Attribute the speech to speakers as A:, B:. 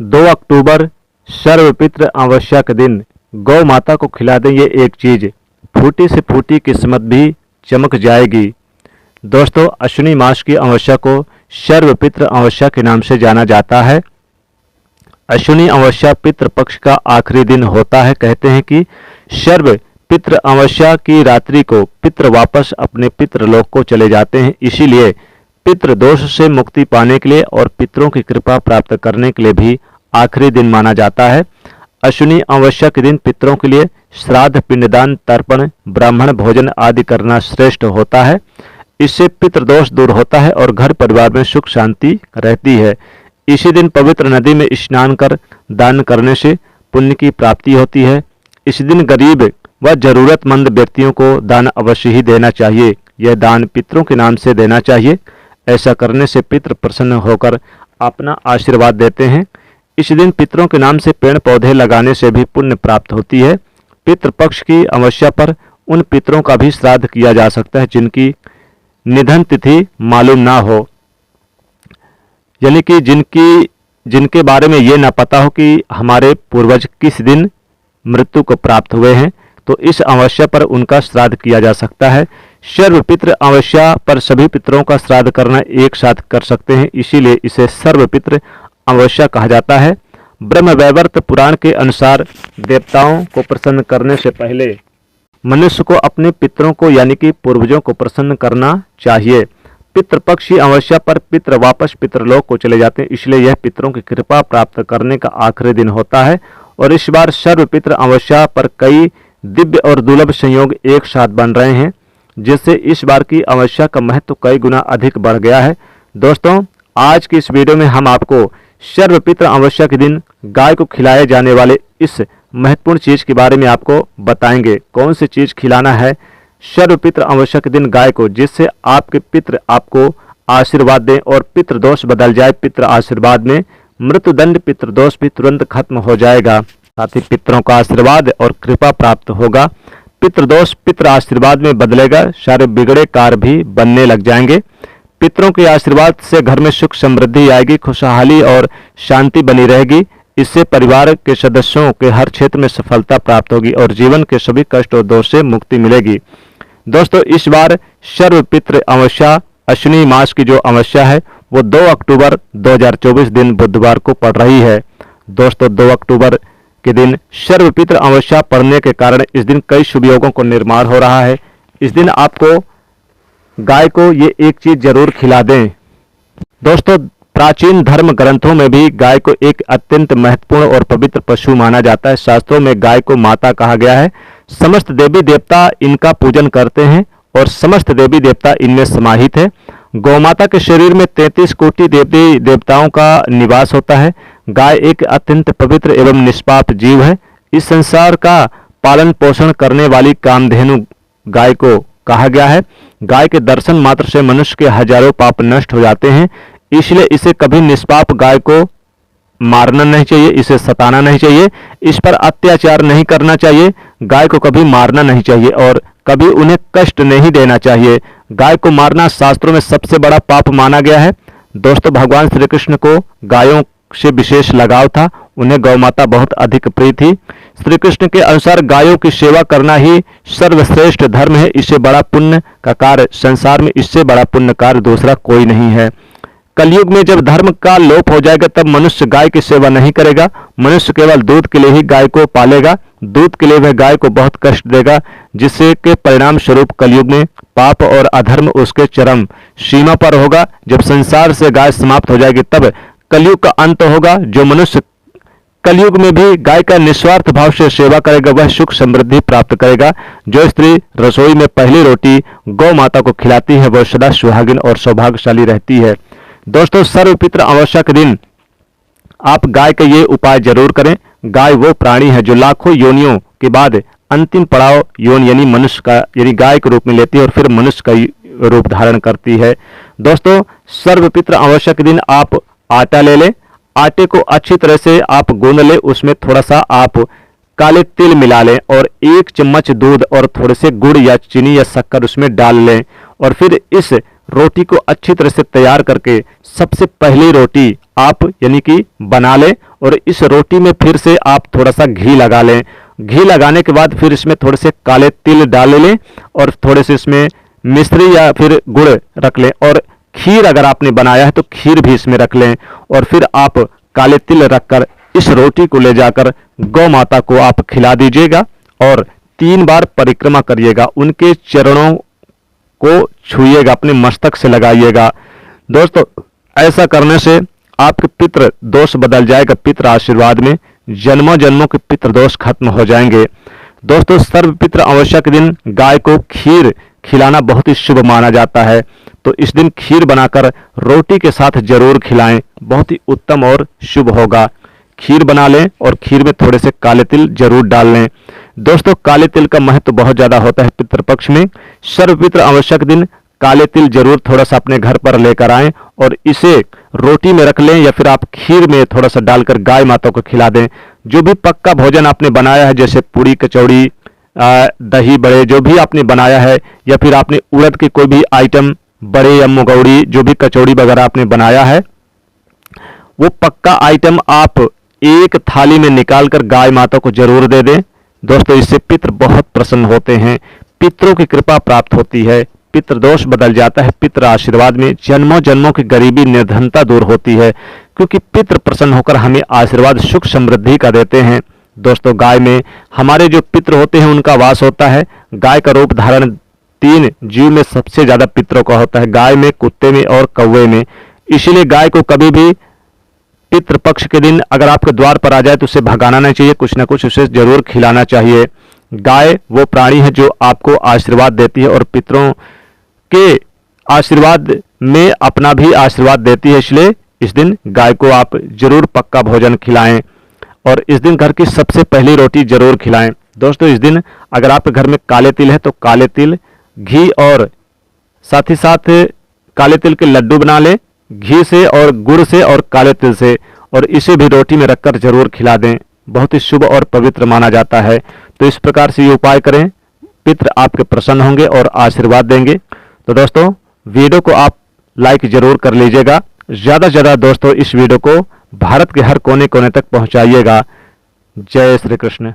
A: 2 अक्टूबर सर्वपितृ अमावस्या के दिन गौ माता को खिला दें ये एक चीज़, फूटी से फूटी किस्मत भी चमक जाएगी। दोस्तों, अश्विनी मास की अमावस्या को सर्वपितृ अमावस्या के नाम से जाना जाता है। अश्विनी अमावस्या पितृपक्ष का आखिरी दिन होता है। कहते हैं कि सर्व पितृ अमावस्या की रात्रि को पितृ वापस अपने पितृलोक को चले जाते हैं, इसीलिए पितृ दोष से मुक्ति पाने के लिए और पितरों की कृपा प्राप्त करने के लिए भी आखिरी दिन माना जाता है। अश्विनी अमावस्या के दिन पितरों के लिए श्राद्ध, पिंडदान, तर्पण, ब्राह्मण भोजन आदि करना श्रेष्ठ होता है। इससे पितृदोष दूर होता है और घर परिवार में सुख शांति रहती है। इसी दिन पवित्र नदी में स्नान कर दान करने से पुण्य की प्राप्ति होती है। इस दिन गरीब व जरूरतमंद व्यक्तियों को दान अवश्य ही देना चाहिए। यह दान पितरों के नाम से देना चाहिए। ऐसा करने से पितृ प्रसन्न होकर अपना आशीर्वाद देते हैं। इस दिन पितरों के नाम से पेड़ पौधे लगाने से भी पुण्य प्राप्त होती है। पितृपक्ष की अमावस्या पर उन पितरों का भी श्राद्ध किया जा सकता है जिनकी निधन तिथि मालूम ना हो, यानी कि जिनके बारे में ये ना पता हो कि हमारे पूर्वज किस दिन मृत्यु को प्राप्त हुए हैं, तो इस अमावस्या पर उनका श्राद्ध किया जा सकता है। सर्वपितृ अमावस्या पर सभी पितरों का श्राद्ध करना एक साथ कर सकते हैं, इसीलिए इसे सर्वपितृ अमावस्या कहा जाता है। ब्रह्मवैवर्त पुराण के अनुसार देवताओं को प्रसन्न करने से पहले मनुष्य को अपने पितरों को यानी कि पूर्वजों को प्रसन्न करना चाहिए। पितृपक्ष की अमावस्या पर पितृ वापस पितृलोक को चले जाते हैं, इसलिए यह पितरों की कृपा प्राप्त करने का आखिरी दिन होता है। और इस बार सर्वपितृ अमावस्या पर कई दिव्य और दुर्लभ संयोग एक साथ बन रहे हैं, जिससे इस बार की अमावस्या का महत्व कई गुना अधिक बढ़ गया है। दोस्तों, आज की इस वीडियो में हम आपको सर्वपितृ अमावस्या के दिन गाय को खिलाए जाने वाले इस महत्वपूर्ण चीज के बारे में आपको बताएंगे। कौन सी चीज खिलाना है सर्वपितृ अमावस्या के दिन गाय को, जिससे आपके पितृ आपको आशीर्वाद दें और पितृदोष बदल जाए। पितृ आशीर्वाद में मृत्युदंड पितृदोष भी तुरंत खत्म हो जाएगा, साथ ही पितरों का आशीर्वाद और कृपा प्राप्त होगा। पितृदोष पितृ आशीर्वाद में बदलेगा, सारे बिगड़े कार्य भी बनने लग जाएंगे। पितरों के आशीर्वाद से घर में सुख समृद्धि आएगी, खुशहाली और शांति बनी रहेगी। इससे परिवार के सदस्यों के हर क्षेत्र में सफलता प्राप्त होगी और जीवन के सभी कष्ट और दोष से मुक्ति मिलेगी। दोस्तों, इस बार सर्वपितृ अमावस्या अश्विनी मास की जो अमावस्या है वो 2 अक्टूबर 2024 दिन बुधवार को पड़ रही है। दोस्तों, 2 अक्टूबर के दिन सर्वपितृ अमावस्या पड़ने के कारण इस दिन कई शुभ योगों को निर्माण हो रहा है। इस दिन आपको गाय को ये एक चीज जरूर खिला दें। दोस्तों, प्राचीन धर्म ग्रंथों में भी गाय को एक अत्यंत महत्वपूर्ण और पवित्र पशु माना जाता है। शास्त्रों में गाय को माता कहा गया है। समस्त देवी देवता इनका पूजन करते हैं और समस्त देवी देवता इनमें समाहित है। गौमाता के शरीर में 33 कोटि देवी देवताओं का निवास होता है। गाय एक अत्यंत पवित्र एवं निष्पाप जीव है। इस संसार का पालन पोषण करने वाली कामधेनु गाय को कहा गया है। गाय के दर्शन मात्र से मनुष्य के हजारों पाप नष्ट हो जाते हैं, इसलिए इसे कभी निष्पाप गाय को मारना नहीं चाहिए, इसे सताना नहीं चाहिए, इस पर अत्याचार नहीं करना चाहिए। गाय को कभी मारना नहीं चाहिए और कभी उन्हें कष्ट नहीं देना चाहिए। गाय को मारना शास्त्रों में सबसे बड़ा पाप माना गया है। दोस्तों, भगवान श्री कृष्ण को गायों से विशेष लगाव था, उन्हें गौ माता बहुत अधिक प्रिय थी। श्री कृष्ण के अनुसार गायों की सेवा करना ही सर्वश्रेष्ठ धर्म है। इससे बड़ा पुण्य का कार्य संसार में, इससे बड़ा पुण्य कार्य दूसरा कोई नहीं है। कलयुग में जब धर्म का लोप हो जाएगा तब मनुष्य गाय की सेवा नहीं करेगा। मनुष्य केवल दूध के लिए ही गाय को पालेगा। दूध के लिए वह गाय को बहुत कष्ट देगा, जिससे के परिणाम स्वरूप कलयुग में पाप और अधर्म उसके चरम सीमा पर होगा। जब संसार से गाय समाप्त हो जाएगी तब कलयुग का अंत होगा। जो मनुष्य कलयुग में भी गाय का निस्वार्थ भाव से सेवा करेगा वह सुख समृद्धि प्राप्त करेगा। जो स्त्री रसोई में पहली रोटी गौ माता को खिलाती है वह सदा सुहागिन और सौभाग्यशाली रहती है। दोस्तों, सर्वपितृ अमावस्या के दिन आप गाय का ये उपाय जरूर करें। गाय वो प्राणी है जो लाखों योनियों के बाद अंतिम पड़ाव योन यानी मनुष्य का यानी गाय के रूप में लेती है और फिर मनुष्य का रूप धारण करती है। दोस्तों, सर्वपितृ अमावस्या के दिन आप आटा ले लें। आटे को अच्छी तरह से आप गूंद लें, उसमें थोड़ा सा आप काले तिल मिला लें और 1 चम्मच दूध और थोड़े से गुड़ या चीनी या शक्कर उसमें डाल लें और फिर इस रोटी को अच्छी तरह से तैयार करके सबसे पहली रोटी आप यानी कि बना लें और इस रोटी में फिर से आप थोड़ा सा घी लगा लें। घी लगाने के बाद फिर इसमें थोड़े से काले तिल डाल लें और थोड़े से इसमें मिश्री या फिर गुड़ रख लें, और खीर अगर आपने बनाया है तो खीर भी इसमें रख लें, और फिर आप काले तिल रखकर इस रोटी को ले जाकर गौ माता को आप खिला दीजिएगा और 3 बार परिक्रमा करिएगा, उनके चरणों को छूइएगा, अपने मस्तक से लगाइएगा। दोस्तों ऐसा करने से आपके पितृ दोष बदल जाएगा, पितृ आशीर्वाद में जन्मों जन्मों के पितृ दोष खत्म हो जाएंगे। दोस्तों सर्वपितृ अमावस्या के दिन गाय को खीर खिलाना बहुत ही शुभ माना जाता है, तो इस दिन खीर बनाकर रोटी के साथ जरूर खिलाएं, बहुत ही उत्तम और शुभ होगा। खीर बना लें और खीर में थोड़े से काले तिल जरूर डाल लें। दोस्तों काले तिल का महत्व बहुत ज्यादा होता है पितृपक्ष में। सर्वपितृ अमावस्या के दिन काले तिल जरूर थोड़ा सा अपने घर पर लेकर आएं और इसे रोटी में रख लें या फिर आप खीर में थोड़ा सा डालकर गाय माता को खिला दें। जो भी पक्का भोजन आपने बनाया है, जैसे पूरी कचौड़ी, दही बड़े, जो भी आपने बनाया है, या फिर आपने उड़द के कोई भी आइटम, बड़े या मुगौड़ी, जो भी कचौड़ी वगैरह आपने बनाया है, वो पक्का आइटम आप एक थाली में निकालकर गाय माता को जरूर दे दें। दोस्तों इससे पितृ बहुत प्रसन्न होते हैं, पितरों की कृपा प्राप्त होती है, पितृ दोष बदल जाता है, पितृ आशीर्वाद में जन्मों जन्मों की गरीबी निर्धनता दूर होती है, क्योंकि पितृ प्रसन्न होकर हमें आशीर्वाद सुख समृद्धि का देते हैं। दोस्तों गाय में हमारे जो पितृ होते हैं उनका वास होता है। गाय का रूप धारण 3 जीव में सबसे ज्यादा पितरों का होता है, गाय में, कुत्ते में और कौवे में। इसीलिए गाय को कभी भी पितृपक्ष के दिन अगर आपके द्वार पर आ जाए तो उसे भगाना नहीं चाहिए, कुछ ना कुछ उसे जरूर खिलाना चाहिए। गाय वो प्राणी है जो आपको आशीर्वाद देती है और पितरों के आशीर्वाद में अपना भी आशीर्वाद देती है, इसलिए इस दिन गाय को आप जरूर पक्का भोजन खिलाएं और इस दिन घर की सबसे पहली रोटी जरूर खिलाएं। दोस्तों इस दिन अगर आपके घर में काले तिल है तो काले तिल, घी और साथ ही साथ काले तिल के लड्डू बना लें, घी से और गुड़ से और काले तिल से, और इसे भी रोटी में रखकर जरूर खिला दें, बहुत ही शुभ और पवित्र माना जाता है। तो इस प्रकार से ये उपाय करें, पितृ आपके प्रसन्न होंगे और आशीर्वाद देंगे। तो दोस्तों वीडियो को आप लाइक जरूर कर लीजिएगा, ज्यादा से ज्यादा दोस्तों इस वीडियो को भारत के हर कोने कोने तक पहुंचाइएगा। जय श्री कृष्ण।